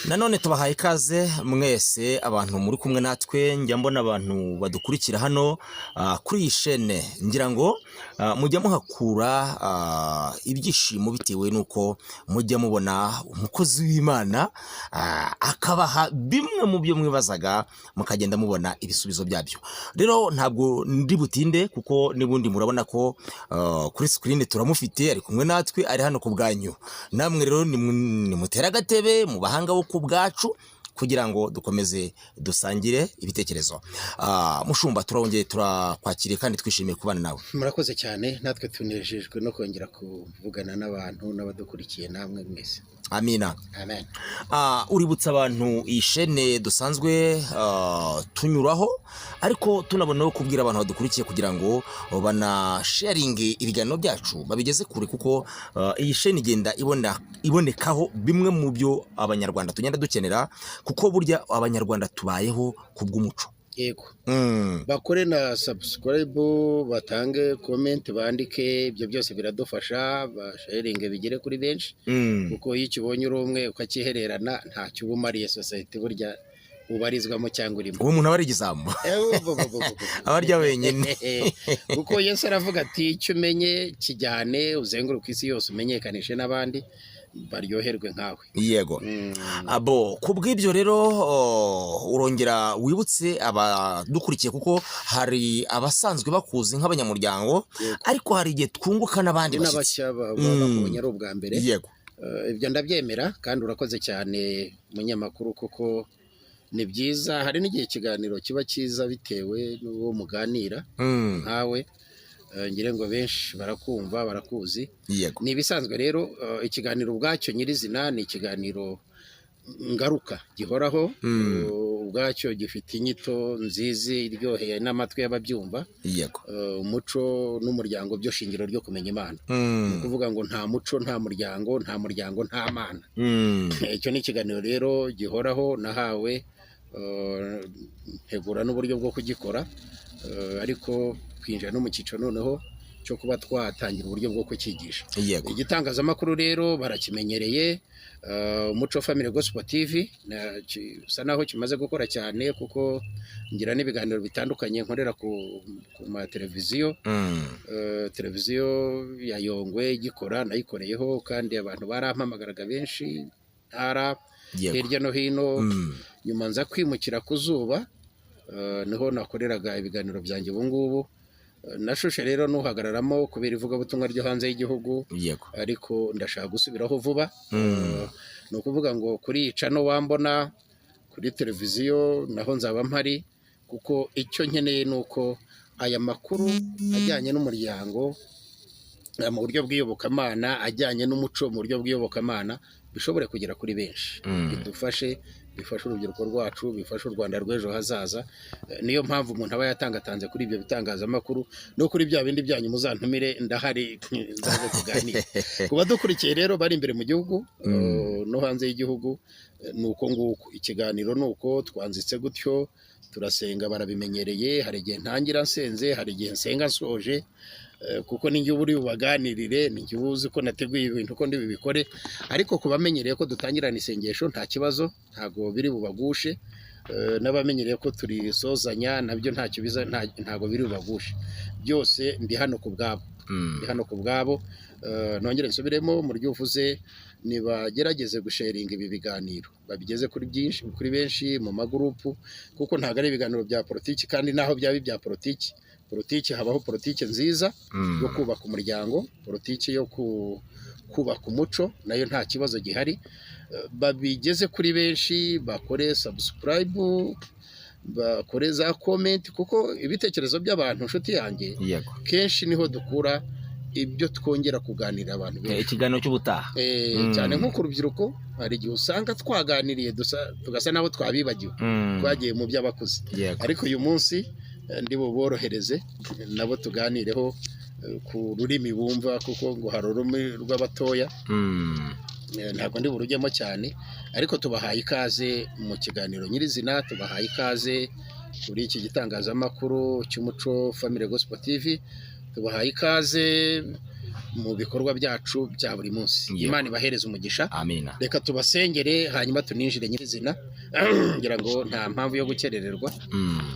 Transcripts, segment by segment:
Nanone tubahaye ikaze mwese abantu muri kumwe natwe, njya mbona abantu badukurikira hano kuri iyi shene, ngira ngo mujya muhakura ibyishimo bitewe nuko mujya mubona umukozi w'Imana akabaha bimwe mu byo mwibazaga, mukagenda mubona ibisubizo byabyo. Rero ntabwo ndi butinde kuko nibundi murabona ko kuri screen turamufite, ari kumwe natwe, ari hano ku bwanyu. Namwe rero nimutera agatebe mu bahanga bo ku bwacu kugira ngo dukomeze dusangire ibitekerezo. Mushumba, turongeye turakwakiriye kandi twishimiye kubana nawe. Murakoze cyane, natwe tunejejwe no kongera kuvugana n'abantu n'abadukurikiye namwe mwese. Amina. Amen. Uributsa abantu iyi shene dusanzwe tunyuraho, ariko tunabona no kubwira abantu badukurikiye kugira ngo bana sharing ibiganiro byacu babigeze kure, kuko iyi shene igenda ibonekaho bimwe mu byo abanyarwanda tugenda dukenera, kuko burya abanyarwanda tubayeho kubw'umuco. Yego. Bakore na subscribe, batange comment, bandike, ibyo byose biradufasha, basharinge bigere kuri benshi, kuko iyo ukibonye uri umwe ukakihererana ntacyo ubumariye society burya ubarizwamo cyangwa urimo. Uwo muntu aba ari igisambo. Abarya wenyine. Kuko Yesu aravuga ati icyo umenye kijyane uzenguruka isi yose umenyekanishe n'abandi baryoherwe nkawe. Yego. Kubw'ibyo rero urongera wibutse abadukurikiye, kuko hari abasanzwe bakuzi nk'abanyamuryango, ariko hari igihe twunguka n'abandi bashyitsi bakubonye ari ubwa mbere. Yego. Ibyo ndabyemera kandi urakoze cyane munyamakuru, kuko ni byiza. Hari n'igihe ikiganiro kiba cyiza bitewe n'uwo muganira nkawe, ngire ngo benshi barakumva barakuzi. Yego. Ni ibisanzwe rero. Ikiganiro ubwacyo nyirizina ni ikiganiro ngaruka gihoraho, ubwacyo gifite inyito nziza iryoheye n'amatwi y'ababyumva. Yego. Umuco n'umuryango byo shingiro ryo kumenya Imana. Ni ukuvuga ngo nta muco nta muryango, nta muryango nta Mana. Icyo ni ikiganiro rero gihoraho, nahawe ntegura n'uburyo bwo kugikora, ariko twinjira no mu cyiciro noneho cyo kuba twatangira uburyo bwo kukigisha. Yego. Igitangazamakuru rero barakimenyereye. Umuco Family Gospel TV usa naho kimaze gukora cyane, kuko ngira n'ibiganiro bitandukanye nkorera ku mateleviziyo. Televiziyo ya Yongwe igikora nayikoreyeho, kandi abantu barampamagaraga benshi ntara hirya no hino. Nyuma nza kwimukira ku Zuba, niho nakoreraga ibiganiro byanjye ubu ngubu. Nashushe rero nuhagararamo kubera ivugabutumwa ryo hanze y'igihugu. Yego. Ariko ndashaka gusubiraho vuba. Ni ukuvuga ngo kuri iyi cano wambona, kuri televiziyo naho nzaba mpari, kuko icyo nkeneye ni uko aya makuru ajyanye n'umuryango mu buryo bw'iyobokamana, ajyanye n'umuco mu buryo bw'iyobokamana, bishobore kugera kuri benshi. Bidufashe, bifashe urubyiruko rwacu, bifashe u Rwanda rw'ejo hazaza. Niyo mpamvu umuntu aba yatangatanze kuri ibyo bitangazamakuru, no kuri bya bindi byanyu muzantumire, ndahari nzaze tuganire. Ku badukurikiye rero bari imbere mu gihugu no hanze y'igihugu, ni uko nguko ikiganiro, ni uko twanzitse gutyo, turasenga barabimenyereye. Hari igihe ntangira nsenze, hari igihe nsenga nsoje, kuko ninjye uba uri bubaganirire, ninjye uba uzi ko nateguye ibintu ko ndibibikore. Ariko kubamenyereye ko dutangirana isengesho nta kibazo, ntago biri bubagushe. N'abamenyereye ko turisozanya nabyo ntacyo biza, ntago biri bubagushe. Byose ndi hano ku bwabo. Ndi hano ku bwabo. Nongere nsubiremo mu ryo uvuze, nibagerageze gusharinga ibi biganiro, babigeze kuri benshi mu magurupu, kuko ntago ari ibiganiro bya politiki, kandi naho byaba ibya politiki. Politiki habaho politiki nziza yo kubaka umuryango, politiki yo kubaka umuco, nayo nta kibazo gihari. Babigeze kuri benshi, bakore subscribe, bakore za comment, kuko ibitekerezo by'abantu nshuti yanjye kenshi niho dukura ibyo twongera kuganira abantu benshi. Ikiganiro cy'ubutaha cyane nko ku rubyiruko, hari igihe usanga twaganiriye tugasa nabo twabibagiwe, twagiye mu by'abakuze. Ariko uyu munsi ndi buborohereze nabo tuganireho ku rurimi bumva, kuko ngo hari ururimi rw'abatoya, ntabwo ndi burujyemo cyane. Ariko tubahaye ikaze mu kiganiro nyirizina, tubahaye ikaze kuri iki gitangazamakuru cy'Umuco Family Gospel TV, tubahaye ikaze mu bikorwa byacu bya buri munsi. Imana ibahereze umugisha. Amina. Reka tubasengere hanyuma tuninjire nyirizina ngira ngo nta mpamvu yo gukerererwa,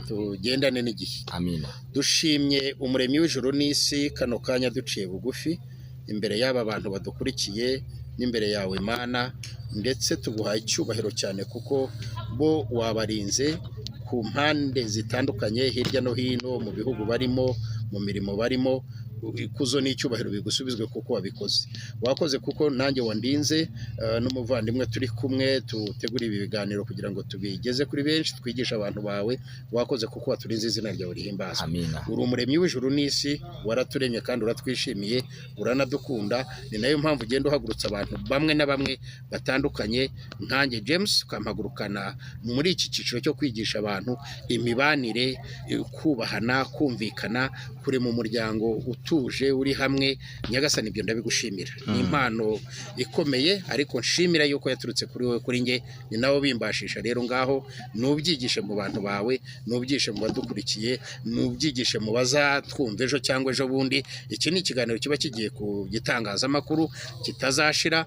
tugendane n'igihe. Amina. Dushimye umuremyi w'ijuru n'isi, kano kanya duciye bugufi imbere y'aba bantu badukurikiye n'imbere yawe Mana, ndetse tuguhaye icyubahiro cyane kuko bo wabarinze ku mpande zitandukanye hirya no hino mu bihugu barimo, mu mirimo barimo. Ikuzo n'icyubahiro bigusubizwe kuko wabikoze. Wakoze kuko nanjye wandinze n'umuvandimwe turi kumwe tutegura ibi biganiro kugira ngo tubigeze kuri benshi, twigisha abantu bawe. Wakoze kuko waturinze, izina ryawe rihimbazwe. Amina. Uri umuremyi w'ijuru n'isi, waraturemye kandi uratwishimiye, uranadukunda. Ni nayo mpamvu ugenda uhagurutsa abantu bamwe na bamwe batandukanye nkanjye James, ukampagurukana muri iki cyiciro cyo kwigisha abantu imibanire, kubahana, kumvikana, kuri mu muryango utuje uri hamwe. Nyagasani, ibyo ndabigushimira. Ni impano ikomeye, ariko nshimira yuko yaturutse kuri wowe, kuri nge ni nawe bimbashisha. Rero ngaho nubyigishe mu bantu bawe, nubyigishe mu badukurikiye, nubyigishe mu bazatwumva ejo cyangwa ejo bundi. Iki ni ikiganiro kiba kigiye ku gitangazamakuru kitazashira.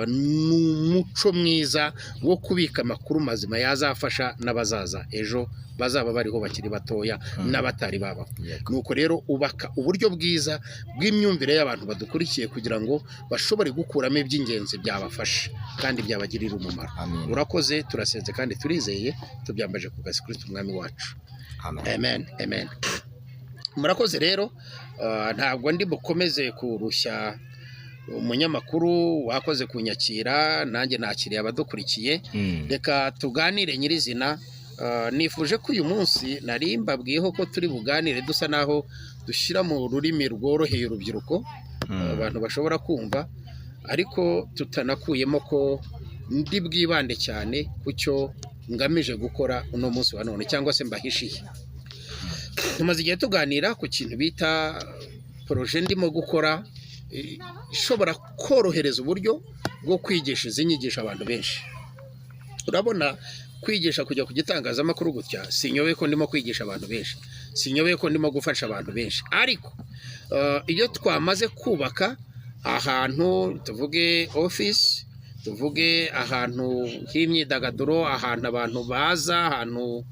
N'umuco mwiza wo kubika amakuru mazima yazafasha n'abazaza ejo bazaba bariho bakiri batoya n'abatari babaho. Nuko rero ubaka uburyo bwiza bw'imyumvire y'abantu badukurikiye kugira ngo bashobore gukuramo iby'ingenzi byabafasha kandi byabagirira umumaro. Urakoze, turasenze kandi turizeye, tubyambaje ku gasi Kristo umwami wacu. Amen. Amen. Murakoze rero, ntabwo ndi bukomeze kurushya umunyamakuru. Wakoze kunyakira, nanjye nakiriye abadukurikiye. Reka tuganire nyirizina. Nifuje ko uyu munsi nari mbabwiyeho ko turi buganire dusa naho dushyira mu rurimi rworoheye urubyiruko, abantu bashobora kumva, ariko tutanakuyemo ko ndi bwibande cyane ku cyo ngamije gukora uno munsi wa none, cyangwa se mbahishiye. Tumaze igihe tuganira ku kintu bita poroje ndimo gukora ishobora korohereza uburyo bwo kwigisha izi nyigisho abantu benshi. Urabona, kwigisha kujya ku gitangazamakuru gutya, sinyobeye ko ndimo kwigisha abantu benshi, sinyobeye ko ndimo gufasha abantu benshi. Ariko iyo twamaze kubaka ahantu, tuvuge office, tuvuge ahantu h'imyidagaduro, ahantu abantu baza, ahantu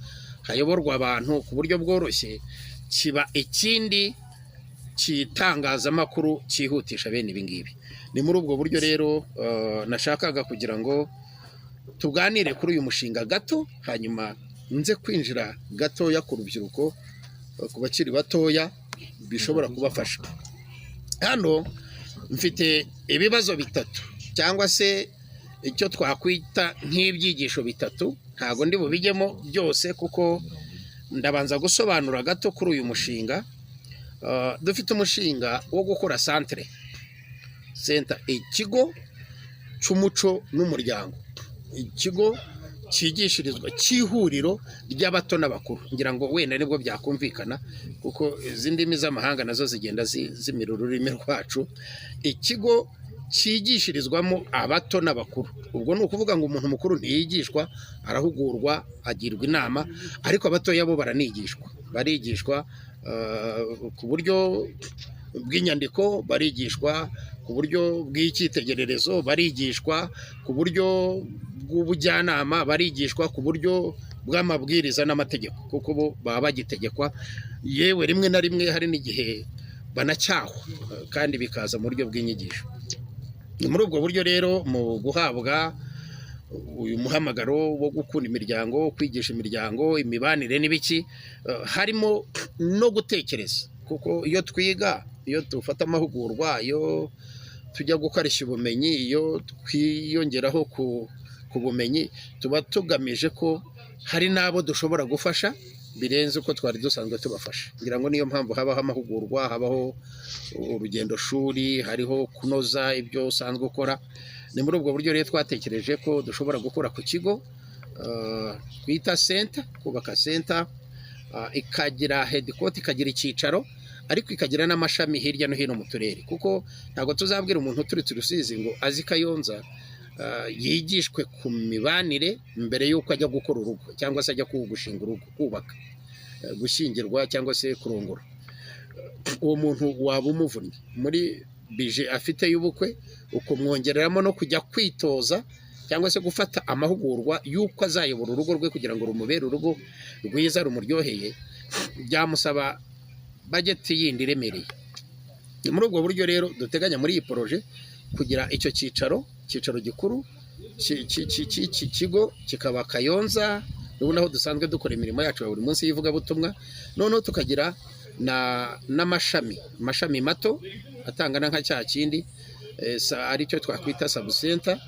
hayoborwa abantu ku buryo bworoshye, kiba ikindi kitangazamakuru cyihutisha bene ibi ngibi. Ni muri ubwo buryo rero nashakaga kugira ngo tuganire kuri uyu mushinga gato, hanyuma nze kwinjira gatoya ku rubyiruko, ku bakiri batoya, bishobora kubafasha. Hano mfite ibibazo bitatu, cyangwa se icyo twakwita nk'ibyigisho bitatu. Ntabwo ndi bubijyemo byose kuko ndabanza gusobanura gato kuri uyu mushinga. Dufite umushinga wo gukora centre, ikigo cy'umuco n'umuryango, ikigo cyigishirizwa cy'ihuriro ry'abato n'abakuru. Ngira ngo wenda nibwo byakumvikana kuko izi ndimi z'amahanga nazo zigenda zimira ururimi rwacu. Ikigo cyigishirizwamo abato n'abakuru. Ubwo ni ukuvuga ngo umuntu mukuru ntiyigishwa, arahugurwa, agirwa inama, ariko abatoya bo barigishwa ku buryo bw'inyandiko, barigishwa ku buryo bw'icyitegererezo, barigishwa ku buryo bw'ubujyanama, barigishwa ku buryo bw'amabwiriza n'amategeko, kuko bo baba bagitegekwa. Yewe rimwe na rimwe hari n'igihe banacyahwa, kandi bikaza mu buryo bw'inyigisho. Ni muri ubwo buryo rero mu guhabwa uyu muhamagaro wo gukunda imiryango, kwigisha imiryango, imibanire n'ibiki, harimo no gutekereza, kuko iyo twiga, iyo dufata amahugurwa, iyo tujya gukarishya ubumenyi, iyo twiyongeraho ku bumenyi, tuba tugamije ko hari n'abo dushobora gufasha birenze uko twari dusanzwe tubafasha. Ngira ngo niyo mpamvu habaho amahugurwa, habaho urugendo shuri, hariho kunoza ibyo usanzwe ukora. Ni muri ubwo buryo rero twatekereje ko dushobora gukora ku kigo twita center, kubaka center, ikagira headquarter, ikagira icyicaro, ariko ikagira n'amashami hirya no hino mu turere, kuko ntabwo tuzabwira umuntu uturutse Rusizi ngo azi Kayonza yigishwe ku mibanire mbere y'uko ajya gukora urugo, cyangwa se ajya gushinga urugo, kubaka, gushyingirwa cyangwa se kurongora. Uwo muntu waba umuvunnye. Muri bije afite y'ubukwe, ukumwongereramo no kujya kwitoza cyangwa se gufata amahugurwa y'uko azayobora urugo rwe kugira ngo rumubere urugo rwiza rumuryoheye, byamusaba bageti yindi iremereye. Ni muri ubwo buryo rero duteganya muri iyi poroje kugira icyo cyicaro gikuru cy'iki kigo kikaba Kayonza, n'ubu naho dusanzwe dukora imirimo yacu ya buri munsi y'ivugabutumwa, noneho tukagira n'amashami mato atangana nka cya kindi aricyo twakwita subcenter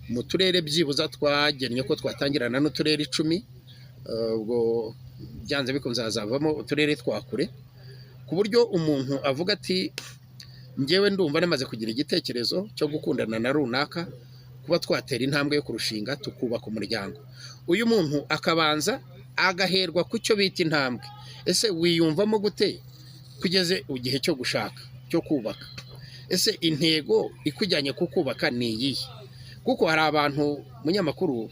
mu turere byibuza twagennye ko twatangirana n'uturere 10, ubwo byanze bikunze hazavamo uturere twakure, ku buryo umuntu avuga ati njyewe ndumva namaze kugira igitekerezo cyo gukundana na runaka, kuba twatera intambwe yo kurushinga tukubaka umuryango. Uyu muntu akabanza agaherwa ku cyo bita intambwe. Ese wiyumvamo gute kugeze igihe cyo gushaka, cyo kubaka? Ese intego ikujyanye ku kubaka ni iyihe? Kuko hari abantu munyamakuru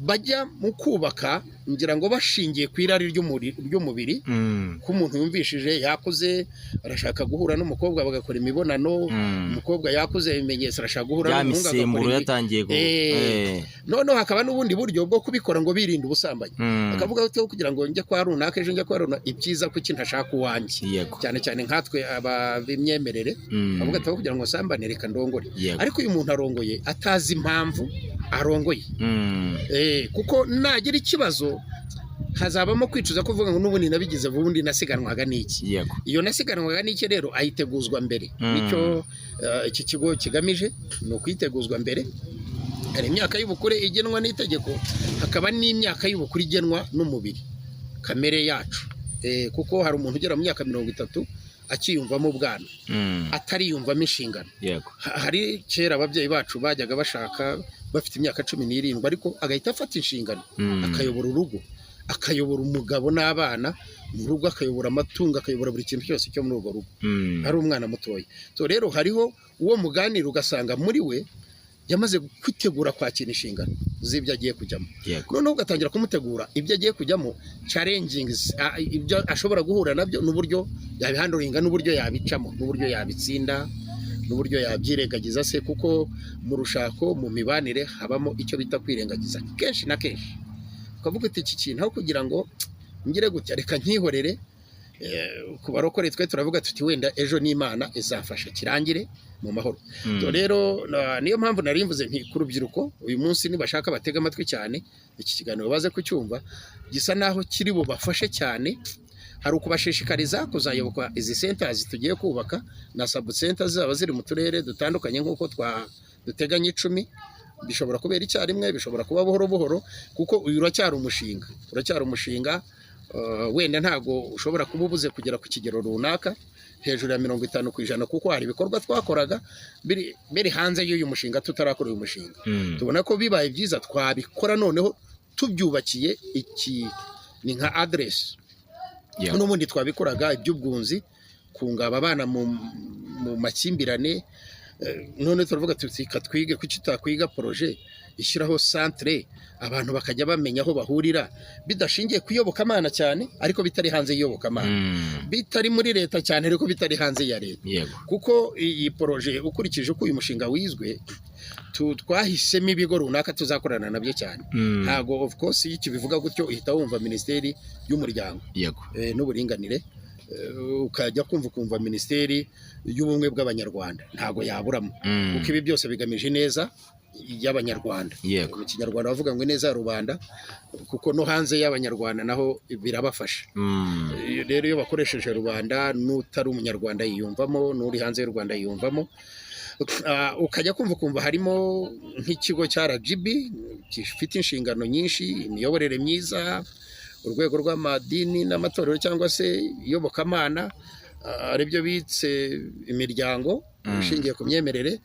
bajya mu kubaka ngira ngo bashingiye ku irari ry'umubiri, ko umuntu yumvishije yakuze arashaka guhura n'umukobwa bagakora imibonano, umukobwa yakuze ibimenyetso arashaka guhura n'umuhungu yatangiye noneho hakaba n'ubundi buryo bwo kubikora ngo birinde ubusambanyi. Akavuga ati kugira ngo njye kwa runaka ejo njye kwa runaka, ibyiza kuki ntashaka uwanjye, cyane cyane nkatwe abimyemerere avuga ati kugira ngo sambane reka ndongore. Ariko uyu muntu arongoye atazi impamvu arongoye, kuko nagira ikibazo hazabamo kwicuza kuvuga ngo n'ubundi nabigize ubundi nasiganwaga n'iki. Iyo nasiganwaga n'iki rero ayiteguzwa mbere. Nicyo iki kigo kigamije, ni ukwiteguzwa mbere. Hari imyaka y'ubukure igenwa n'itegeko, hakaba n'imyaka y'ubukure igenwa n'umubiri kamere yacu, kuko hari umuntu ugera mu myaka 30 akiyumvamo ubwana, atariyumvamo inshingano. Hari kera ababyeyi bacu bajyaga bashaka bafite imyaka 17, ariko agahita afata inshingano, akayobora urugo, akayobora umugabo n'abana mu rugo, akayobora amatungo, akayobora buri kintu cyose cyo muri urwo rugo, ari umwana mutoya. So rero hariho uwo muganira ugasanga muri we yamaze kwitegura kwakira inshingano z'ibyo agiye kujyamo, noneho ugatangira kumutegura ibyo agiye kujyamo, challenges ibyo ashobora guhura nabyo, n'uburyo yabihanduringa, n'uburyo yabicamo, n'uburyo yabitsinda, n'uburyo yabyirengagiza se, kuko mu rushako mu mibanire habamo icyo bita kwirengagiza kenshi na kenshi. Ukavuga ati iki kintu aho kugira ngo ngire gutya reka nkihorere, ku barokore twe turavuga tuti wenda ejo n'Imana izafasha kirangire mu mahoro. Rero niyo mpamvu nari mvuze nti ku rubyiruko uyu munsi nibashaka batega amatwi cyane iki kiganiro baze kucyumva, gisa naho kiri bubafashe cyane. Hari ukubashishikariza kuzayoboka izi centers tugiye kubaka na sub centers zaba ziri mu turere dutandukanye nk'uko duteganya 10. Bishobora kubera icyarimwe, bishobora kuba buhoro buhoro, kuko uyu uracyari umushinga, wenda ntago ushobora kuba ubuze kugera ku kigero runaka hejuru ya 50%, kuko hari ibikorwa twakoraga biri hanze y'uyu mushinga tutarakora uyu mushinga. Tubona ko bibaye byiza twabikora noneho tubyubakiye iki ni nka address. N'ubundi twabikoraga iby'ubwunzi, kungaba abana mu makimbirane, none turavuga tuti katwige kuki takwiga projet ishyiraho centre abantu bakajya bamenya aho bahurira, bidashingiye kuyoboka amana cyane ariko bitari hanze yiyoboka amana, bitari muri leta cyane ariko bitari hanze ya leta. Kuko iyi projet ukurikije uko uyu mushinga wizwe, twahisemo ibigo runaka tuzakorana nabyo cyane. Ntago of course iki bivuga gutyo uhita wumva Minisiteri y'Umuryango n'Uburinganire, ukajya kumva Minisiteri y'Ubumwe bw'Abanyarwanda, ntago yaburamo, kuko ibi byose bigamije neza y'Abanyarwanda. Mu Kinyarwanda bavuga ngo neza ya rubanda, kuko no hanze y'Abanyarwanda naho birabafasha. Rero iyo bakoresheje rubanda, n'utari umunyarwanda yiyumvamo, n'uri hanze y'u Rwanda yiyumvamo. Ukajya kumva harimo nk'ikigo cya RGB gifite inshingano nyinshi, imiyoborere myiza, urwego rw'amadini n'amatorero cyangwa se iyobokamana, aribyo bitse imiryango ishingiye ku myemerere,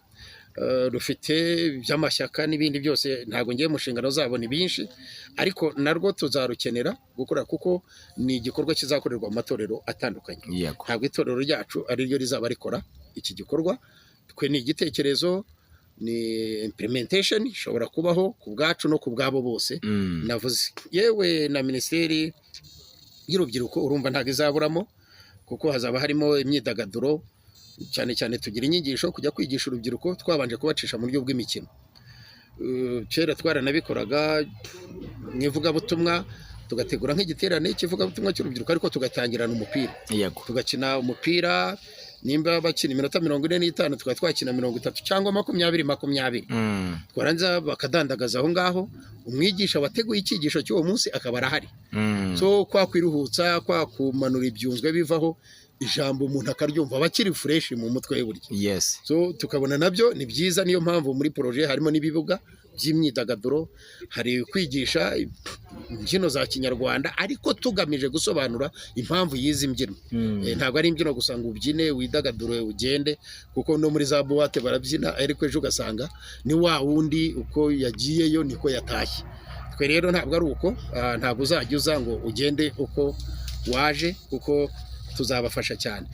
rufite by'amashyaka n'ibindi byose. Ntago ngiye mu nshingano zabo ni byinshi, ariko narwo tuzarukenera gukora, kuko ni igikorwa kizakorerwa mu matorero atandukanye. Ntabwo itorero ryacu ari ryo rizaba rikora iki gikorwa, twe ni igitekerezo, ni implementation ishobora kubaho ku bwacu no ku bwabo bose navuze. Yewe na Minisiteri y'Urubyiruko urumva ntago izaburamo, kuko hazaba harimo imyidagaduro, cyane cyane tugira inyigisho kujya kwigisha urubyiruko twabanje kubacisha mu buryo bw'imikino. Kera twaranabikoraga mu ivugabutumwa, tugategura nk'igiterane cy'ivugabutumwa cy'urubyiruko, ariko tugatangirana umupira, tugakina umupira, nimba bakina iminota 45 tukaba twakina 30 cyangwa 20 twarangiza bakadandagaza aho ngaho, umwigisha wateguye icyigisho cy'uwo munsi akaba arahari. So kwa kwiruhutsa, kwa kumanura ibyunzwe bivaho, ijambo umuntu akaryumva bakiri fresh mu mutwe we burya. So tukabona nabyo ni byiza, niyo mpamvu muri projet harimo n'ibibuga by'imyidagaduro, hari kwigisha imbyino za kinyarwanda, ariko tugamije gusobanura impamvu y'izi mbyino. Ntabwo ari imbyino gusa ngo ubyine widagadure ugende, kuko no muri za boîte barabyina, ariko ejo ugasanga ni wa wundi uko yagiyeyo niko yatashye. Twe rero ntabwo ari uko, ntabwo uzajya uza ngo ugende uko waje, kuko tuzabafasha cyane.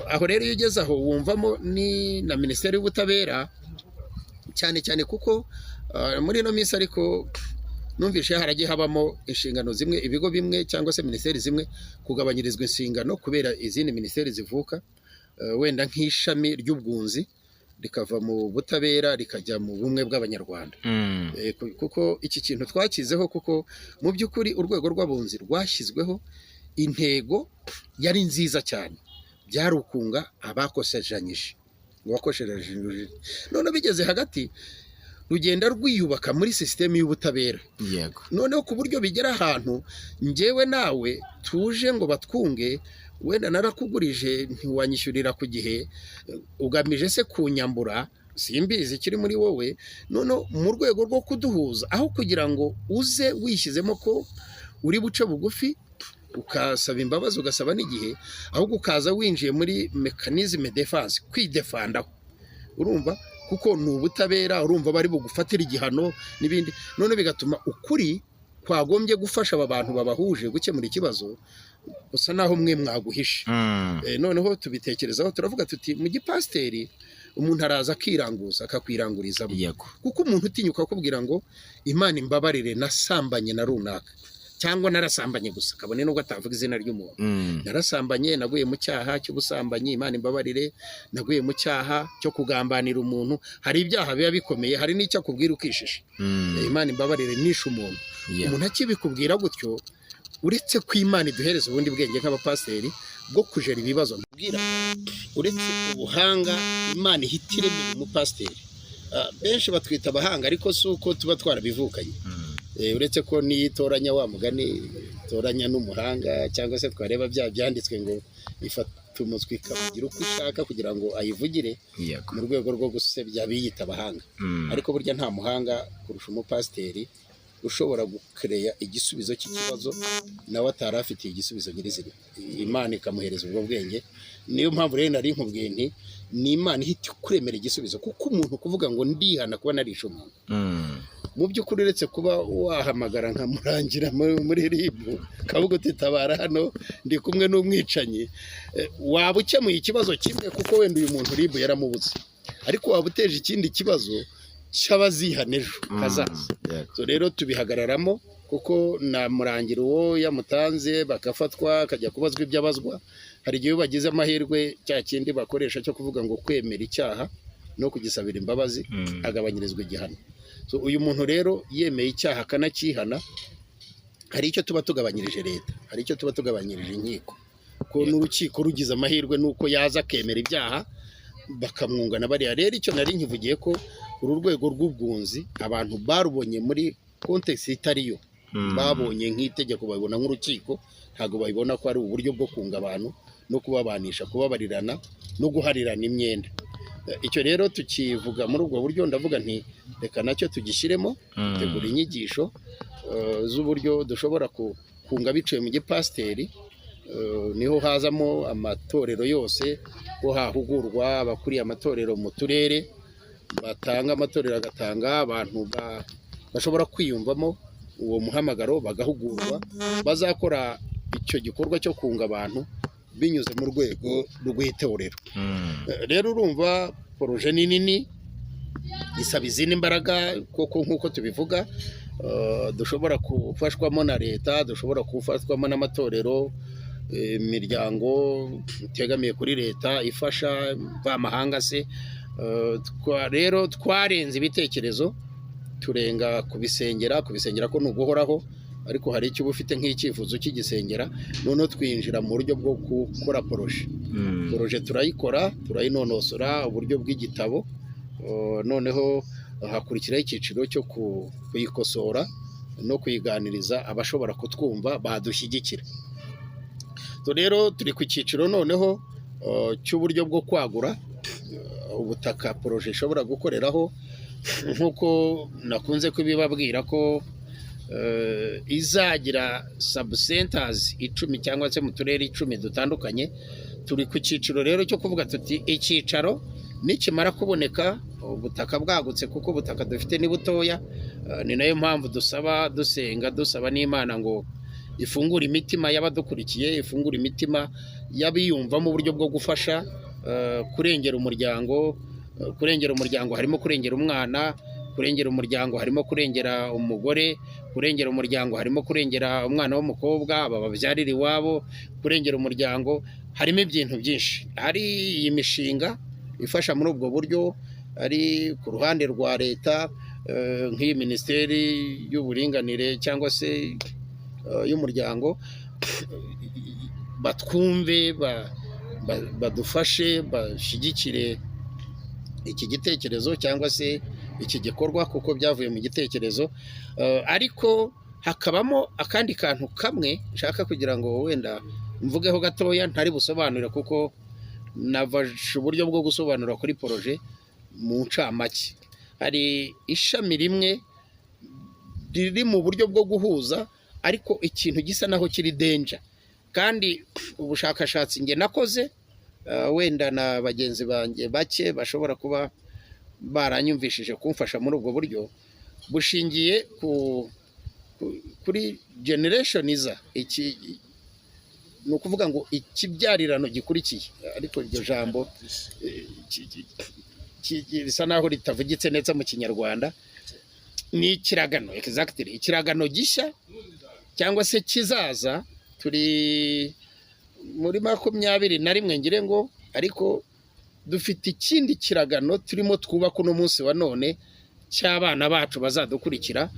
Aho rero iyo ugeze aho wumvamo ni na Minisiteri y'Ubutabera cyane cyane, kuko muri ino minsi ariko numvishe haragiye habamo inshingano zimwe, ibigo bimwe cyangwa se minisiteri zimwe kugabanyirizwa inshingano kubera izindi minisiteri zivuka, wenda nk'ishami ry'ubwunzi rikava mu butabera rikajya mu bumwe bw'abanyarwanda. Kuko iki kintu twakizeho, kuko mu by'ukuri urwego rw'abunzi rwashyizweho, intego yari nziza cyane, byari ukunga abakosejanyije, none bigeze hagati rugenda rwiyubaka muri sisiteme y'ubutabera. Noneho ku buryo bigera ahantu njyewe nawe tuje ngo batwunge, wenda narakugurije ntiwanyishyurira ku gihe, ugamije se kunyambura, simbizi kiri muri wowe. None mu rwego rwo kuduhuza, aho kugira ngo uze wishyizemo ko uri buce bugufi ukasaba imbabazi ugasaba n'igihe, ahubwo ukaza winjiye muri mekanizme defense, kwidefandaho, urumva, kuko ni ubutabera, urumva bari bugufatira igihano n'ibindi. None bigatuma ukuri kwagombye gufasha aba bantu babahuje gukemura ikibazo usa naho mwe mwaguhishe. Noneho tubitekerezaho, turavuga tuti mu gipasiteri umuntu araza akiranguza, akakwirangurizamo, kuko umuntu utinyuka kubwira ngo Imana imbabarire nasambanye na runaka, cyangwa narasambanye gusa, kabone nubwo atavuga izina ry'umuntu. Narasambanye, naguye mu cyaha cy'ubusambanyi, Imana imbabarire, naguye mu cyaha cyo kugambanira umuntu. Hari ibyaha biba bikomeye, hari n'icyo akubwira ukishisha, Imana imbabarire nishe umuntu. Umuntu akibikubwira gutyo, uretse ko Imana iduhereza ubundi bwenge nk'abapasiteri bwo kujera ibibazo, uretse ubuhanga Imana ihitiremo umupasiteri. Benshi batwita abahanga, ariko si uko tuba twarabivukanye. Uretse ko niyitoranya wa mugani toranya n'umuhanga, cyangwa se twareba bya byanditswe ngo ifata umutwe ikavugira uko ishaka kugira ngo ayivugire, mu rwego rwo gusebya biyita abahanga. Ariko burya nta muhanga kurusha umupasiteri ushobora gukereya igisubizo cy'ikibazo nawe atari afitiye igisubizo nyirizina, Imana ikamuhereza ubwo bwenge. Niyo mpamvu rero nari nkubwiye nti ni Imana ihita kuremera igisubizo, kuko umuntu kuvuga ngo ndihana kuba narishe umuntu, mu by'ukuri uretse kuba wahamagara nkamurangira muri RIB kavuga uti tabara hano ndi kumwe n'umwicanyi, waba ukemuye ikibazo kimwe, kuko wenda uyu muntu RIB yaramubuze, ariko waba uteje ikindi kibazo cy'abazihana ejo hazaza. So rero tubihagararamo, kuko na murangira uwo yamutanze bagafatwa akajya kubazwa ibyo abazwa. Hari igihe bagize amahirwe cya kindi bakoresha cyo kuvuga ngo kwemera icyaha no kugisabira imbabazi agabanyirizwa igihano. So uyu muntu rero yemeye icyaha akanakihana, hari icyo tuba tugabanyirije leta, hari icyo tuba tugabanyirije inkiko, ko n'urukiko rugize amahirwe nuko yaza akemera ibyaha bakamwungana bariya. Rero icyo nari nkivugiye ko uru rwego rw'ubwunzi abantu barubonye muri context itariyo, babonye nk'itegeko, babibona nk'urukiko, ntabwo babibona ko ari uburyo bwo kunga abantu no kubabanisha, kubabarirana no guharirana imyenda. Icyo rero tukivuga muri ubwo buryo, ndavuga nti reka nacyo tugishyiremo, tegura inyigisho z'uburyo dushobora kunga biciye mu gipasiteri. Niho hazamo amatorero yose, ko hahugurwa abakuriye amatorero mu turere, batanga amatorero, agatanga abantu bashobora kwiyumvamo uwo muhamagaro, bagahugurwa, bazakora icyo gikorwa cyo kunga abantu binyuze mu rwego rw'itorero. Rero urumva poroje ni nini, isaba izindi imbaraga, koko nk'uko tubivuga, dushobora gufashwamo na leta, dushobora gufashwamo n'amatorero, imiryango itegamiye kuri leta ifasha mvamahanga se. Rero twarenze ibitekerezo turenga kubisengera ko ni uguhoraho, ariko hari icyo uba ufite nk'icyifuzo cy'igisengera, noneho twinjira mu buryo bwo gukora poroje turayikora, turayinonosora uburyo bw'igitabo, noneho hakurikiraho icyiciro cyo kuyikosora no kuyiganiriza abashobora kutwumva badushyigikira. Rero turi ku cyiciro noneho cy'uburyo bwo kwagura ubutaka poroje ishobora gukoreraho, nk'uko nakunze kubibabwira ko izagira subcenters 10 cyangwa se mu turere 10 dutandukanye. Turi ku cyiciro rero cyo kuvuga tuti icyicaro nikimara kuboneka ubutaka bwagutse, kuko ubutaka dufite ni butoya, ni nayo mpamvu dusenga dusaba n'Imana ngo ifungure imitima y'abadukurikiye, ifungure imitima y'abiyumva mu buryo bwo gufasha kurengera umuryango. Kurengera umuryango harimo kurengera umwana, kurengera umuryango harimo kurengera umugore, kurengera umuryango harimo kurengera umwana w'umukobwa bababyarira iwabo, kurengera umuryango harimo ibintu byinshi. Hari iyi mishinga ifasha muri ubwo buryo, ari ku ruhande rwa leta nk'iyi minisiteri y'uburinganire cyangwa se y'umuryango, batwumve, badufashe, bashyigikire iki gitekerezo cyangwa se iki gikorwa, kuko byavuye mu gitekerezo. Ariko hakabamo akandi kantu kamwe nshaka kugira ngo wenda mvugeho gatoya, ntari busobanure kuko navashe uburyo bwo gusobanura kuri poroje mu ncamake. Hari ishami rimwe riri mu buryo bwo guhuza, ariko ikintu gisa naho kiri danger, kandi ubushakashatsi nge nakoze, wenda na bagenzi banjye bake bashobora kuba baranyumvishije kumfasha muri ubwo buryo, bushingiye kuri generation iza. Iki ni ukuvuga ngo ikibyarirano gikurikiye, ariko iryo jambo bisa naho ritavugitse neza mu Kinyarwanda. Ni ikiragano, exactly ikiragano gishya cyangwa se kizaza. Turi muri 21 ngire ngo, ariko dufite ikindi kiragano turimo twubaka uno munsi wa none cy'abana bacu bazadukurikira,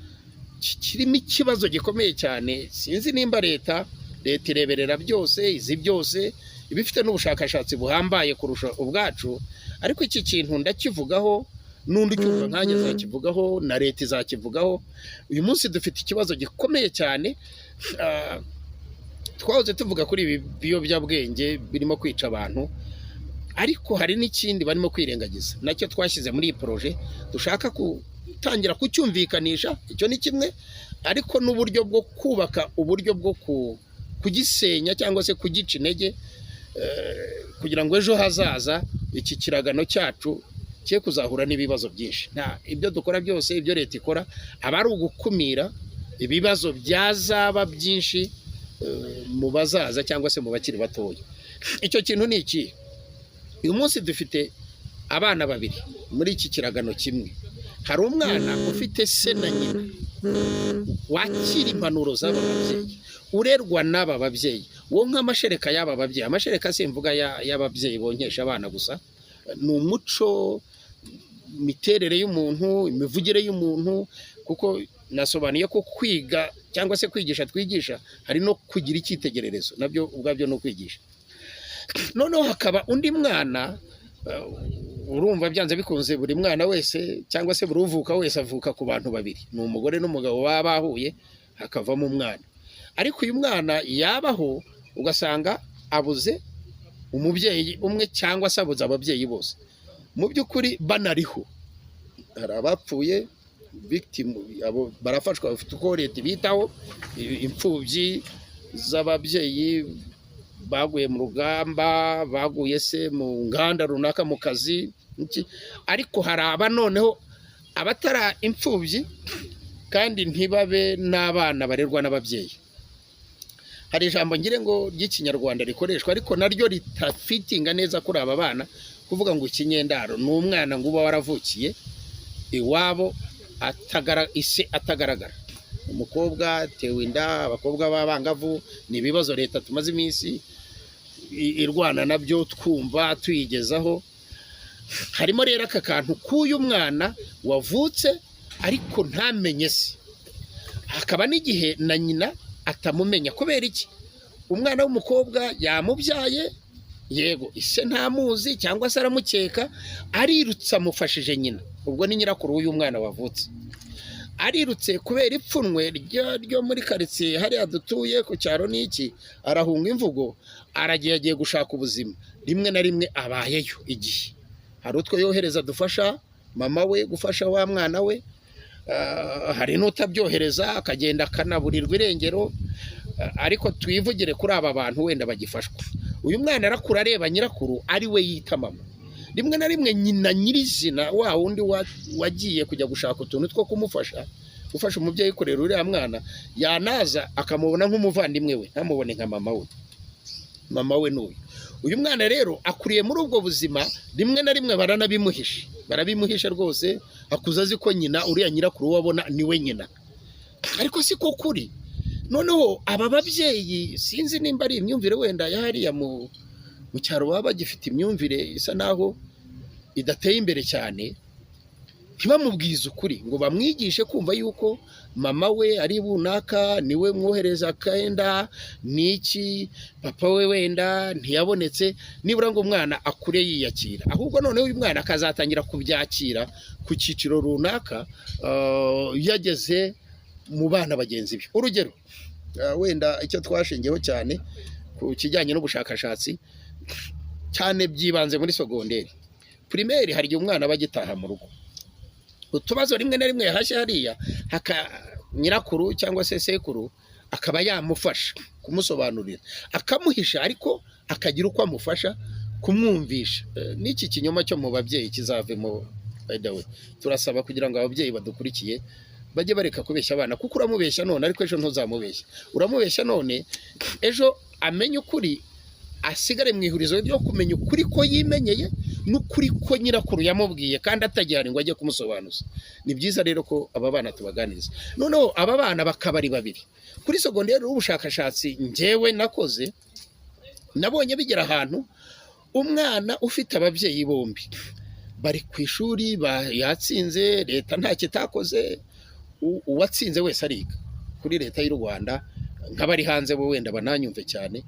kirimo ikibazo gikomeye cyane. Sinzi nimba leta ireberera byose, izi byose, ibifite n'ubushakashatsi buhambaye kurusha ubwacu, ariko iki kintu ndakivugaho, n'undi cyumva nkanjye zakivugaho, na leta izakivugaho. Uyu munsi dufite ikibazo gikomeye cyane. Twahoze tuvuga kuri ibi biyobyabwenge birimo kwica abantu, ariko hari n'ikindi barimo kwirengagiza, nacyo twashyize muri iyi poroje. Dushaka gutangira kucyumvikanisha, icyo ni kimwe, ariko n'uburyo bwo kubaka uburyo bwo kugisenya cyangwa se kugica intege, kugira ngo ejo hazaza iki kiragano cyacu cye kuzahura n'ibibazo byinshi. Ibyo dukora byose, ibyo leta ikora, aba ari ugukumira ibibazo byazaba byinshi mu bazaza cyangwa se mu bakiri batoya. Icyo kintu ni iki? Uyu munsi dufite abana babiri muri iki kiragano kimwe. Hari umwana ufite se na nyina, wakira impanuro z'aba babyeyi, urerwa n'aba babyeyi, wo nk'amashereka y'aba babyeyi. Amashereka simvuga y'ababyeyi bonkesha abana gusa, ni umuco, imiterere y'umuntu, imivugire y'umuntu, kuko nasobanuye ko kwiga cyangwa se kwigisha twigisha hari no kugira icyitegererezo, nabyo ubwabyo no kwigisha. Noneho hakaba undi mwana, urumva byanze bikunze buri mwana wese cyangwa se buri uvuka wese avuka ku bantu babiri, ni umugore n'umugabo baba bahuye hakavamo umwana. Ariko uyu mwana yabaho ugasanga abuze umubyeyi umwe cyangwa se abuze ababyeyi bose. Mu by'ukuri banariho, hari abapfuye victim, abo barafashwa, bafite uko leta bitaho, imfubyi z'ababyeyi baguye mu rugamba, baguye se mu nganda runaka mu kazi. Ariko hari aba noneho abatara imfubyi kandi ntibabe n'abana barerwa n'ababyeyi. Hari ijambo ngire ngo ry'Ikinyarwanda rikoreshwa, ariko naryo ritafitinga neza kuri aba bana, kuvuga ngo ikinyendaro ni umwana ngo uba waravukiye iwabo ise atagaragara. umukobwa atewe inda, abakobwa b'abangavu, ni ibibazo leta tumaze iminsi irwana nabyo twumva tuyigezaho. Harimo rero aka kantu k'uyu mwana wavutse ariko ntamenye se, hakaba n'igihe na nyina atamumenya. Kubera iki? Umwana w'umukobwa yamubyaye, yego ise ntamuzi cyangwa se aramukeka, arirutse amufashije nyina, ubwo ni nyirakuru w'uyu mwana wavutse. Arirutse kubera ipfunwe ryo muri karitsiye hariya dutuye ku cyaro n'iki, arahunga imvugo, agiye gushaka ubuzima. Rimwe na rimwe abayeyo igihe, hari utwo yohereza dufasha mama we gufasha wa mwana we, hari n'utabyohereza akagenda akanaburirwa irengero. Ariko twivugire kuri aba bantu wenda bagifashwa. Uyu mwana arakura areba nyirakuru ari we yita mama. Rimwe na rimwe nyina nyirizina wa wundi wagiye kujya gushaka utuntu two gufasha umubyeyi kurera uriya mwana, yanaza akamubona nk'umuvandimwe we, ntamubone nka mama we. Mama we n'uyu. Uyu mwana rero akuriye muri ubwo buzima, rimwe na rimwe barabimuhisha rwose, akuza azi ko nyina uriya nyirakuru wabona niwe nyina, ariko si ko kuri. Noneho aba babyeyi sinzi nimba ari imyumvire wenda yahariya mu cyaro baba bagifite imyumvire isa naho idateye imbere cyane, ntibamubwize ukuri ngo bamwigishe kumva yuko mama we ari bunaka, niwe mwohereza akenda n'iki, papa we wenda ntiyabonetse, nibura ngo umwana akure yiyakira. Ahubwo noneho uyu mwana akazatangira kubyakira ku cyiciro runaka yageze mu bana bagenzi be. Urugero wenda icyo twashingiyeho cyane ku kijyanye n'ubushakashatsi cyane byibanze muri sogonderi. Primaire hari igihe umwana aba agitaha mu rugo, utubazo rimwe na rimwe yahashye hariya, nyirakuru cyangwa se sekuru akaba yamufasha kumusobanurira, akamuhisha, ariko akagira uko amufasha kumwumvisha. N'iki kinyoma cyo mu babyeyi kizavemo. By the way, turasaba kugira ngo ababyeyi badukurikiye bajye bareka kubeshya abana, kuko uramubeshya none ariko ejo ntuzamubeshya. Uramubeshya none, ejo amenye ukuri, asigare mu ihurizo ryo kumenya ukuri ko yimenyeye n'ukuri ko nyirakuru yamubwiye kandi atagihari ngo ajye kumusobanuza. Ni byiza rero ko aba bana tubaganiriza. Noneho aba bana bakaba ari babiri. Kuri sogonderi ubushakashatsi njyewe nakoze, nabonye bigera ahantu umwana ufite ababyeyi bombi bari ku ishuri, yatsinze, leta nta kitakoze, uwatsinze wese ariga kuri leta y'u Rwanda. Nk'abari hanze bo wenda bananyumve cyane,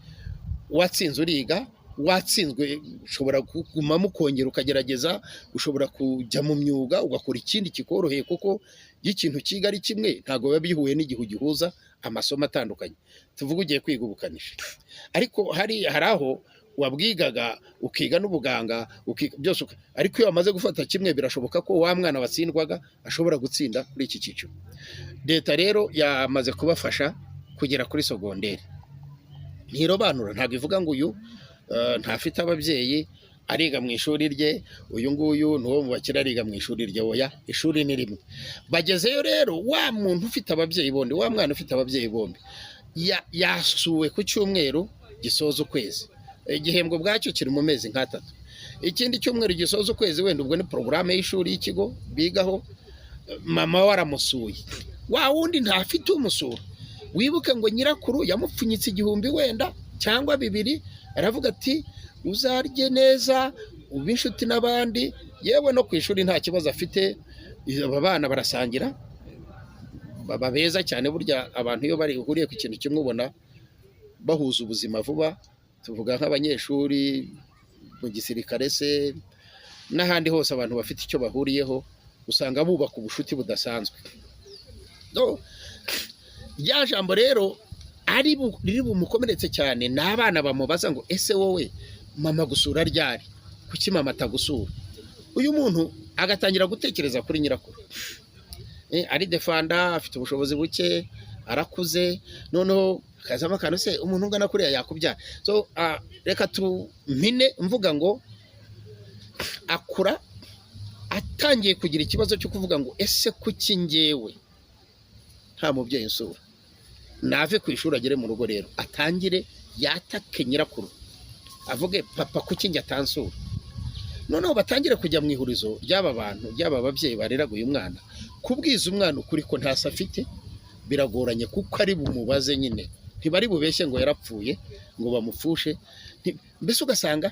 watsinze uriga, watsinzwe ushobora kuguma mukongera ukagerageza, ushobora kujya mu myuga ugakora ikindi kikoroheye, kuko ikintu kiga ari kimwe ntago biba bihuye n'igihe gihuza amasomo atandukanye. Tuvuga ugiye kwiga ubukanishi, ariko hari aho wabwigaga ukiga n'ubuganga byose, ariko iyo wamaze gufata kimwe birashoboka ko wa mwana watsindwaga ashobora gutsinda kuri iki cyiciro. Leta rero yamaze kubafasha kugera kuri sogonderi. Ntirobanura, ntabwo ivuga ngo uyu ntafite ababyeyi ariga mu ishuri rye, uyu nguyu n'uwo mu bakire ariga mu ishuri rye. Oya, ishuri ni rimwe. Bagezeyo rero, wa muntu ufite ababyeyi bombi, wa mwana ufite ababyeyi bombi yasuwe ku cyumweru gisoza ukwezi. Igihembwo bwacyo kiri mu mezi nk'atatu. Ikindi cyumweru gisoza ukwezi, wenda ubwo ni porogaramu y'ishuri y'ikigo bigaho, mama we aramusuye, wa wundi ntafite umusura. Wibuke ngo nyirakuru yamupfunyitse 1000 wenda cyangwa 2, aravuga ati uzarye neza, ube inshuti n'abandi, yewe no ku ishuri nta kibazo afite. Aba bana barasangira, baba beza cyane. Burya abantu iyo bari uhuriye ku kintu kimwe ubona bahuza ubuzima vuba. Tuvuga nk'abanyeshuri mu gisirikare se n'ahandi hose, abantu bafite icyo bahuriyeho usanga bubaka ubushuti budasanzwe. Rya jambo rero riri bumukomeretse cyane, n'abana bamubaza ngo ese wowe mama gusura ryari, kuki mama atagusura? Uyu muntu agatangira gutekereza kuri nyirakuru. Ari defanda, afite ubushobozi buke, arakuze, noneho kazama kantu se umuntu ungana kuriya yakubyara. So reka mpine mvuga ngo akura atangiye kugira ikibazo cyo kuvuga ngo ese kuki njyewe nta mubyeyi nsura? Nave ku ishuri agere mu rugo rero atangire yatake nyirakuru, avuge papa kuki njye atansura. Noneho batangire kujya mu ihurizo ry'aba bantu, ry'aba babyeyi bareraga uyu mwana, kubwiza umwana ukuri ko ntasa afite, biragoranye kuko ari bumubaze nyine, ntibari bubeshye ngo yarapfuye ngo bamufushe. Mbese ugasanga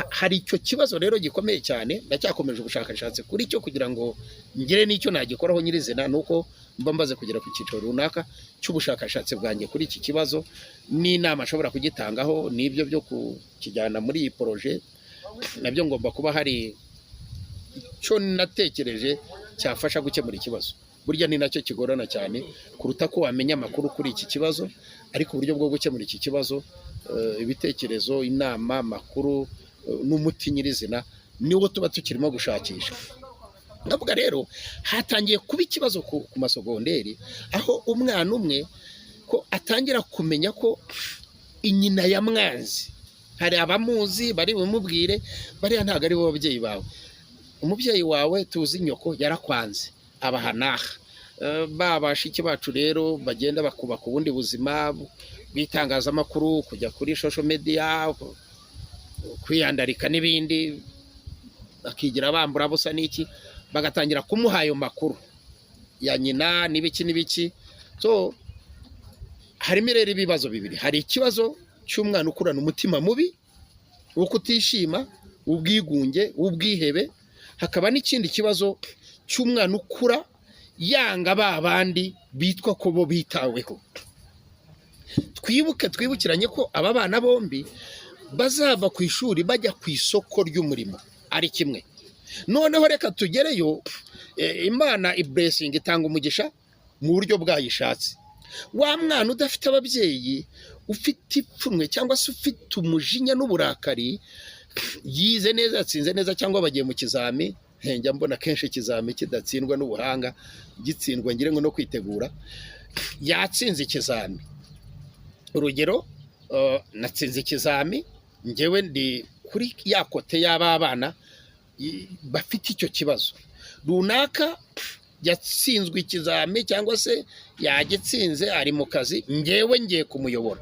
hari icyo kibazo rero gikomeye cyane. Ndacyakomeje ubushakashatsi kuri cyo kugira ngo ngire n'icyo nagikoraho nyirizina, nuko mba mbaze kugera ku cyiciro runaka cy'ubushakashatsi bwanjye kuri iki kibazo, n'inama ashobora kugitangaho, n'ibyo byo kukijyana muri iyi poroje nabyo ngomba kuba hari icyo natekereje cyafasha gukemura ikibazo. Burya ni nacyo kigorana cyane kuruta ko wamenya amakuru kuri iki kibazo, ariko uburyo bwo gukemura iki kibazo, ibitekerezo, inama, amakuru n'umuti nyirizina niwo tuba tukirimo gushakisha. Ndavuga rero hatangiye kuba ikibazo ku masogonderi, aho umwana umwe ko atangira kumenya ko inyina ya mwanzi, hari abamuzi bari bumubwire bariya ntabwo ari bo babyeyi bawe, umubyeyi wawe tuzi nyoko yarakwanze abahanaha. Bashiki bacu rero bagenda bakubaka ubundi buzima bw'itangazamakuru, kujya kuri social media, kwiyandarika n'ibindi, bakigira bambura busa n'iki, bagatangira kumuha ayo makuru ya nyina n'ibiki. So harimo rero ibibazo bibiri. Hari ikibazo cy'umwana ukurana umutima mubi wo kutishima, ubwigunge, ubwihebe. Hakaba n'ikindi kibazo cy'umwana ukura yanga ba bandi bitwa ko bo bitaweho. Twibukiranye ko aba bana bombi bazava ku ishuri bajya ku isoko ry'umurimo ari kimwe. Noneho reka tugereyo, Imana iblessing itanga umugisha mu buryo bwayishatse. Wa mwana udafite ababyeyi, ufite ipfunwe cyangwa se ufite umujinya n'uburakari, yize neza, yatsinze neza, cyangwa bagiye mu kizami, njya mbona kenshi ikizami kidatsindwa n'ubuhanga, gitsindwa ngire ngo no kwitegura. Yatsinze ikizami, urugero natsinze ikizami, ngewe ndi kuri ya kote y'aba bana bafite icyo kibazo runaka, yatsinzwe ikizami cyangwa se yagitsinze, ari mu kazi, ngewe ngiye kumuyobora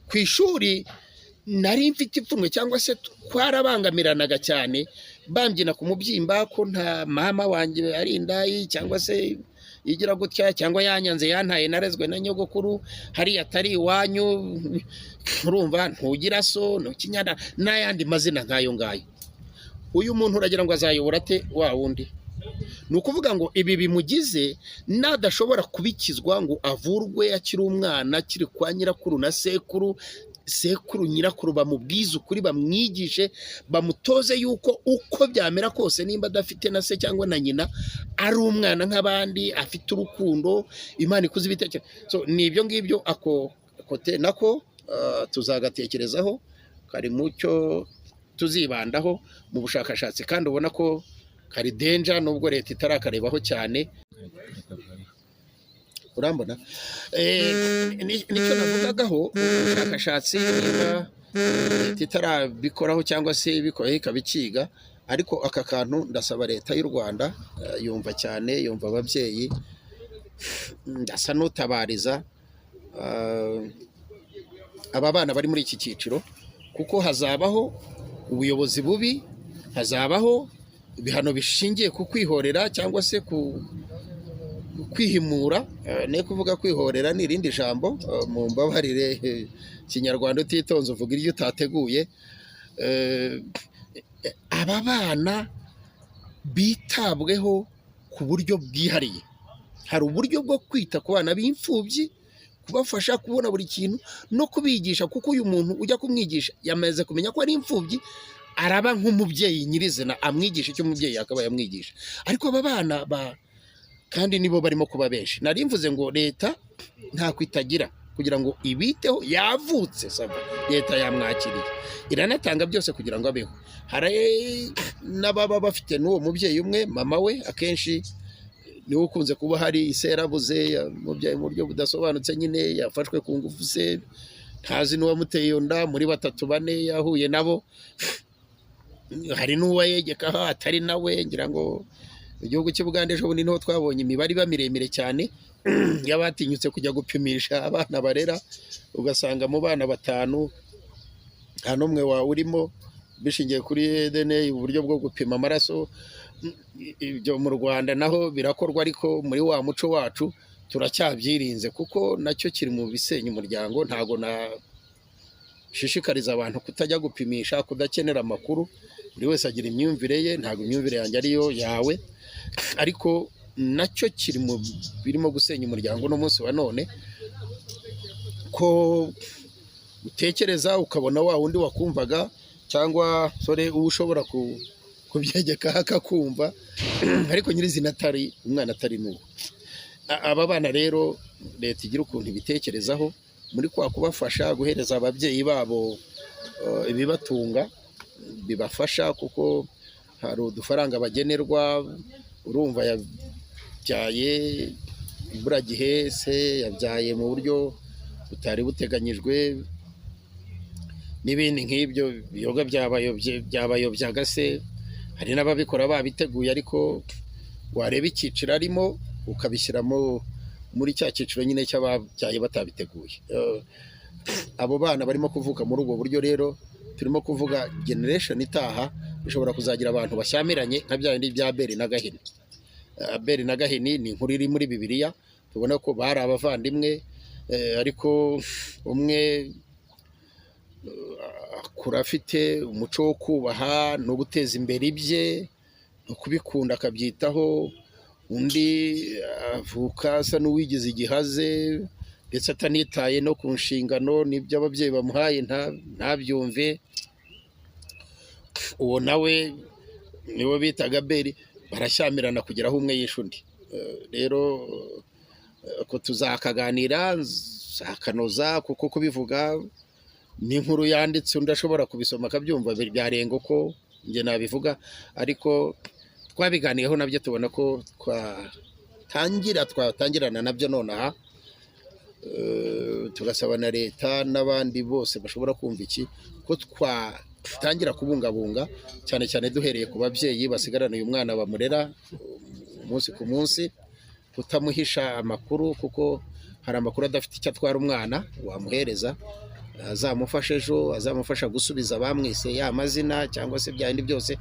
ku ishuri. Nari mfite ipfunwe cyangwa se twarabangamiranaga cyane, bambyina ku mubyimba ko nta mama wanjye ari indayi, cyangwa se igira gutya, cyangwa yanyanze, yantaye, narezwe na nyogokuru, hariya atari iwanyu, urumva, ntugira so, ntukinyana, n'ayandi mazina nk'ayo ngayo. Uyu muntu uragira ngo azayobora ate wa wundi? Ni ukuvuga ngo ibi bimugize nadashobora kubikizwa ngo avurwe akiri umwana, akiri kwa nyirakuru na sekuru, nyirakuru bamubwize ukuri, bamwigishe, bamutoze yuko uko byamera kose, nimba adafite na se cyangwa na nyina, ari umwana nk'abandi, afite urukundo, Imana ikuze ibitekerezo. So ni ibyo ngibyo ako kote nako tuzagatekerezaho, kari mucyo tuzibandaho mu bushakashatsi, kandi ubona ko kari danger nubwo leta itarakarebaho cyane. Urambona nicyo navugagaho, ubushakashatsi niba leta itarabikoraho cyangwa se ibikoraho ikabikiga, ariko aka kantu ndasaba leta y'u Rwanda, yumva cyane, yumva ababyeyi, ndasa n'utabariza aba bana bari muri iki cyiciro, kuko hazabaho ubuyobozi bubi, hazabaho ibihano bishingiye ku kwihorera cyangwa se ku kwihimura. Ne kuvuga kwihorera ni irindi jambo, mu mbabarire, Kinyarwanda utitonze uvuga iryo utateguye. Aba bana bitabweho ku buryo bwihariye. Hari uburyo bwo kwita ku bana b'imfubyi, kubafasha kubona buri kintu no kubigisha, kuko uyu muntu ujya kumwigisha yamaze kumenya ko ari imfubyi, araba nk'umubyeyi nyirizina, amwigisha icyo umubyeyi akaba yamwigisha. Ariko aba bana kandi nibo barimo kuba benshi. Nari mvuze ngo leta nta kwitagira kugira ngo ibiteho, yavutse saba, leta yamwakiriye, iranatanga byose kugira ngo abeho. Hari n'ababa bafite n'uwo mubyeyi umwe, mama we akenshi niwe ukunze kuba hari iserabuze, umubyeyi mu buryo budasobanutse, nyine yafashwe ku ngufu se, ntazi n'uwamuteye iyo nda, muri 3-4 yahuye nabo, hari n'uwayegekaho atari nawe. Ngira ngo igihugu cy'Ubugande ejo bundi niho twabonye imibare iba miremire cyane y'abatinyutse kujya gupimisha abana barera, ugasanga mu bana 5 nta n'umwe urimo, bishingiye kuri DNA, uburyo bwo gupima amaraso. Ibyo mu Rwanda naho birakorwa, ariko muri wa muco wacu turacyabyirinze kuko nacyo kiri mu bisenya umuryango. Ntago nashishikariza abantu kutajya gupimisha, kudakenera amakuru. Buri wese agira imyumvire ye, ntabwo imyumvire yanjye ariyo yawe, ariko nacyo kiri mu birimo gusenya umuryango n'umunsi wa none, ko utekereza ukabona wa wundi wakumvaga cyangwa sore uwo ushobora kubyegeka akakumva ariko nyirizina atari umwana, atari n'uwo. Aba bana rero leta igira ukuntu ibitekerezaho muri kwa kubafasha guhereza ababyeyi babo ibibatunga bibafasha, kuko hari udufaranga bagenerwa. Urumva yabyaye imburagihe, se yabyaye mu buryo butari buteganyijwe n'ibindi nk'ibyo, biyoga byabayobyaga se. Hari n'ababikora babiteguye, ariko wareba icyiciro arimo ukabishyiramo muri cya cyiciro nyine cy'ababyaye batabiteguye. Abo bana barimo kuvuka muri ubwo buryo rero, turimo kuvuga generation itaha bishobora kuzagira abantu bashyamiranye nka bya bindi bya Abeli na Gahini. Abeli na Gahini ni inkuru iri muri Bibiliya, tubona ko bari abavandimwe, ariko umwe akura afite umuco wo kubaha no guteza imbere ibye no kubikunda akabyitaho, undi avuka asa n'uwigize igihaze ndetse atanitaye no ku nshingano n'ibyo ababyeyi bamuhaye ntabyumve. Uwo nawe niwe bitaga Abeli, barashyamirana kugera aho umwe yishe undi. Rero ko tuzakaganira zakanoza, kuko kubivuga n'inkuru yanditse undi ashobora kubisoma akabyumva byarenga uko njye nabivuga, ariko twabiganiyeho nabyo tubona ko twatangirana nabyo nonaha. Tugasaba na leta n'abandi bose bashobora kumva iki ko twatangira kubungabunga, cyane cyane duhereye ku babyeyi basigarana uyu mwana bamurera umunsi ku munsi, kutamuhisha amakuru, kuko hari amakuru adafite icyo atwara umwana wamuhereza, azamufasha ejo, azamufasha gusubiza abamwise ya mazina cyangwa se bya bindi byose.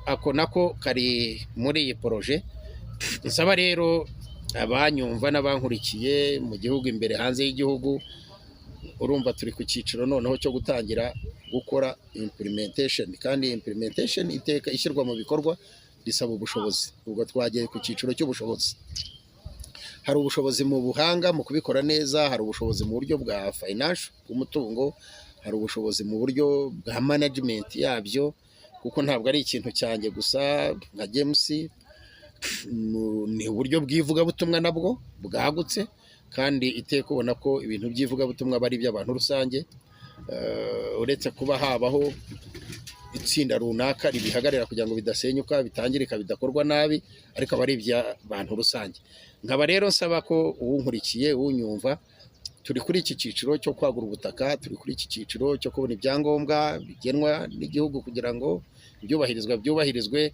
Ako nako kari muri iyi poroje. Nsaba rero abanyumva n'abankurikiye mu gihugu imbere, hanze y'igihugu, urumva turi ku cyiciro noneho cyo gutangira gukora implementation, kandi implementation iteka ishyirwa mu bikorwa risaba ubushobozi. Ubwo twagiye ku cyiciro cy'ubushobozi. Hari ubushobozi mu buhanga mu kubikora neza, hari ubushobozi mu buryo bwa financial bw'umutungo, hari ubushobozi mu buryo bwa management yabyo, kuko ntabwo ari ikintu cyanjye gusa nka James, ni uburyo bw'ivugabutumwa nabwo bwagutse, kandi iteka ubona ko ibintu by'ivugabutumwa bari iby'abantu rusange. Uretse kuba habaho itsinda runaka ribihagarara kugira ngo bidasenyuka, bitangirika, bidakorwa nabi, ariko aba ari iby'abantu rusange. Nkaba rero nsaba ko uwunkurikiye, uwunyumva, turi kuri iki cyiciro cyo kwagura ubutaka, turi kuri iki cyiciro cyo kubona ibyangombwa bigenwa n'igihugu kugira ngo byubahirizwe.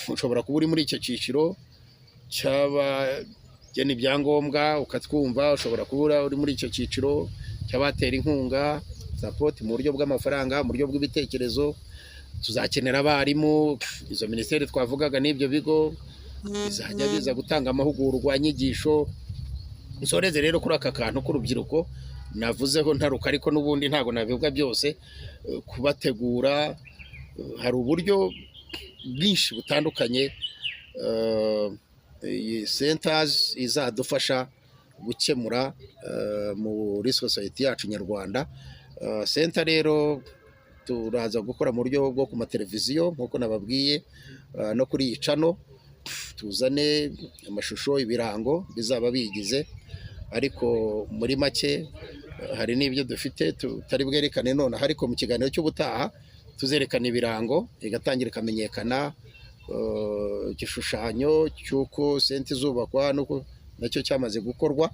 Ushobora kuba uri muri icyo cyiciro cy'abagena ibyangombwa ukatwumva, ushobora kuba uri muri icyo cyiciro cy'abatera inkunga, support mu buryo bw'amafaranga, mu buryo bw'ibitekerezo. Tuzakenera abarimu, izo minisiteri twavugaga n'ibyo bigo bizajya biza gutanga amahugurwa, inyigisho. Nsoreze rero kuri aka kantu k'urubyiruko navuzeho ntaruka, ariko n'ubundi ntabwo nabivuga byose. Kubategura, hari uburyo bwinshi butandukanye iyi centers izadufasha gukemura muri society yacu nyarwanda. Center rero turaza gukora mu buryo bwo ku mateleviziyo nk'uko nababwiye, no kuri iyi channel tuzane amashusho, ibirango bizaba bigize, ariko muri make hari n'ibyo dufite tutari bwerekane none, ariko mu kiganiro cy'ubutaha tuzerekana ibirango, igatangira ikamenyekana igishushanyo cy'uko sente zubakwa, nuko nacyo cyamaze gukorwa,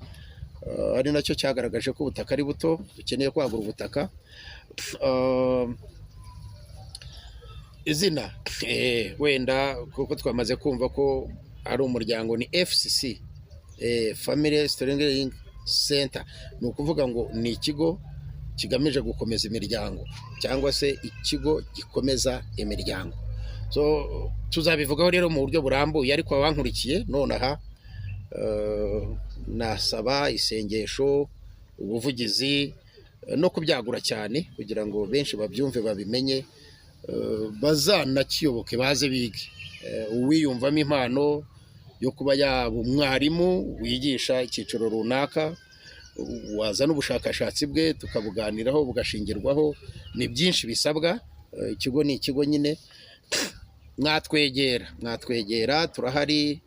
ari nacyo cyagaragaje ko ubutaka ari buto, dukeneye kwagura ubutaka. Izina wenda kuko twamaze kumva ko ari umuryango, ni FCC, Family Strengthening Center. Ni ukuvuga ngo ni ikigo kigamije gukomeza imiryango, cyangwa se ikigo gikomeza imiryango. So tuzabivugaho rero mu buryo burambuye, ariko abankurikiye nonaha nasaba isengesho, ubuvugizi, no kubyagura cyane kugira ngo benshi babyumve babimenye, bazanakiyoboke baze bige. Uwiyumvamo impano yo kuba yaba umwarimu wigisha icyiciro runaka, wazana ubushakashatsi bwe tukabuganiraho bugashingirwaho, ni byinshi bisabwa. Ikigo ni ikigo nyine, mwatwegera turahari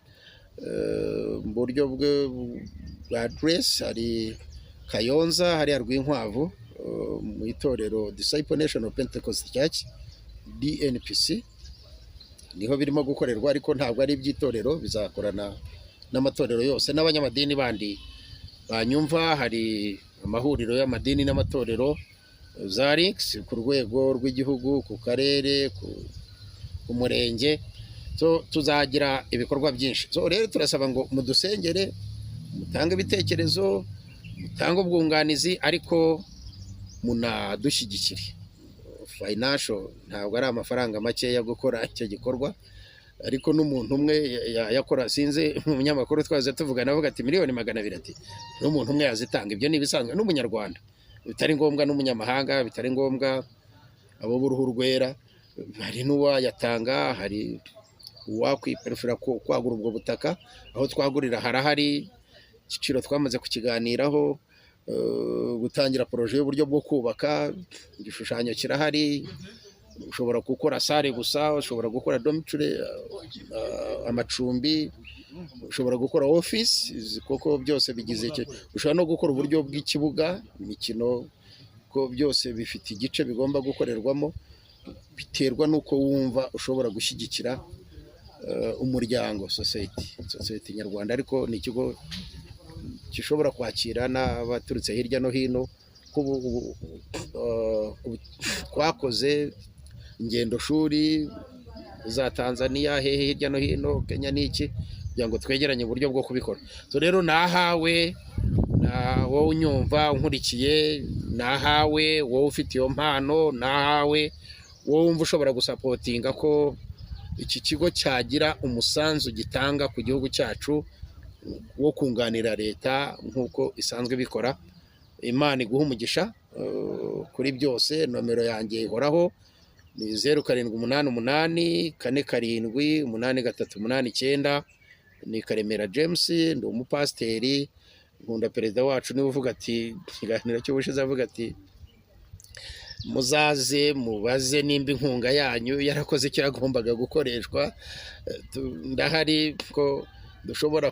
mu buryo bwa aderesi. Hari Kayonza hariya Rwinkwavu mu itorero Disciple National Pentecost Church DNPC, niho birimo gukorerwa, ariko ntabwo ari iby'itorero, bizakorana n'amatorero yose n'abanyamadini bandi banyumva. Hari amahuriro y'amadini n'amatorero za RICS ku rwego rw'igihugu, ku karere, ku murenge. Tuzagira ibikorwa byinshi. Rero turasaba ngo mudusengere, mutange ibitekerezo, mutange ubwunganizi, ariko munadushyigikire. Financial ntabwo ari amafaranga makeya gukora icyo gikorwa, ariko n'umuntu umwe yakora. Sinzi umunyamakuru twaze tuvugana avuga ati miliyoni 200, ati n'umuntu umwe yazitanga. Ibyo ni ibisanzwe n'umunyarwanda, bitari ngombwa n'umunyamahanga, bitari ngombwa abo b'uruhu rwera. Hari n'uwayatanga, hari uwakwiperefera kwagura ubwo butaka. Aho twagurira harahari, igiciro twamaze kukiganiraho, gutangira poroje y'uburyo bwo kubaka, igishushanyo kirahari. Ushobora gukora sale gusa, ushobora gukora dormitory, amacumbi, ushobora gukora office, kuko byose bigize icyo. Ushobora no gukora uburyo bw'ikibuga imikino, ko byose bifite igice bigomba gukorerwamo. Biterwa n'uko wumva ushobora gushyigikira umuryango, society nyarwanda. Ariko ni ikigo gishobora kwakira n'abaturutse hirya no hino. Twakoze ingendo shuri za Tanzania, hehe hirya no hino, Kenya n'iki, kugira ngo twegeranye uburyo bwo kubikora. Rero nahawe, wowe unyumva unkurikiye, nahawe wowe ufite iyo mpano, nahawe wowe wumva ushobora gusapotinga ko iki kigo cyagira umusanzu gitanga ku gihugu cyacu wo kunganira leta nk'uko isanzwe bikora. Imana iguha umugisha kuri byose. Nomero yanjye ihoraho ni 0788 47 8389. Ni Karemera James, ndi umupasiteri. Nkunda perezida wacu niwe uvuga ati, ikiganiro cy'ubushize avuga ati muzaze mubaze nimba inkunga yanyu yarakoze icyo yagombaga gukoreshwa. Ndahari ko dushobora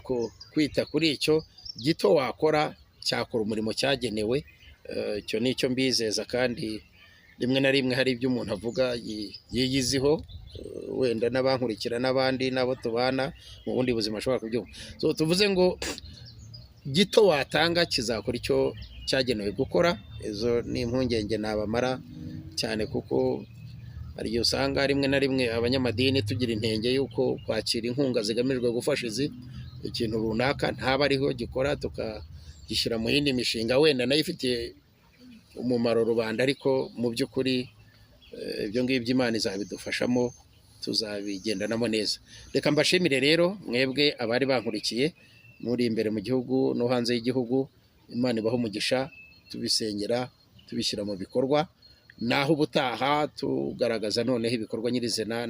kwita kuri icyo gito wakora cyakora umurimo cyagenewe. Icyo ni icyo mbizeza, kandi rimwe na rimwe hari ibyo umuntu avuga yiyiziho, wenda n'abankurikira n'abandi n'abo tubana mu bundi buzima ashobora kubyumva. Tuvuze ngo gito watanga kizakora icyo cyagenewe gukora. Izo ni impungenge nabamara cyane, kuko hari igihe usanga rimwe na rimwe abanyamadini tugira intenge y'uko kwakira inkunga zigamijwe gufasha ikintu runaka ntaba ariho gikora, tukagishyira mu yindi mishinga wenda nayo ifitiye umumaro rubanda. Ariko mu by'ukuri ibyo ngibyo Imana izabidufashamo, tuzabigendanamo neza. Reka mbashimire rero mwebwe abari bankurikiye muri imbere mu gihugu no hanze y'igihugu. Imana ibaho umugisha, tubisengera, tubishyira mu bikorwa. Naho ubutaha tugaragaza noneho ibikorwa nyirizina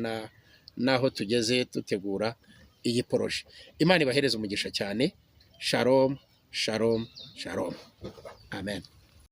naho tugeze dutegura iyi poroje. Imana ibahereze umugisha cyane. Shalom, shalom, shalom. Amen.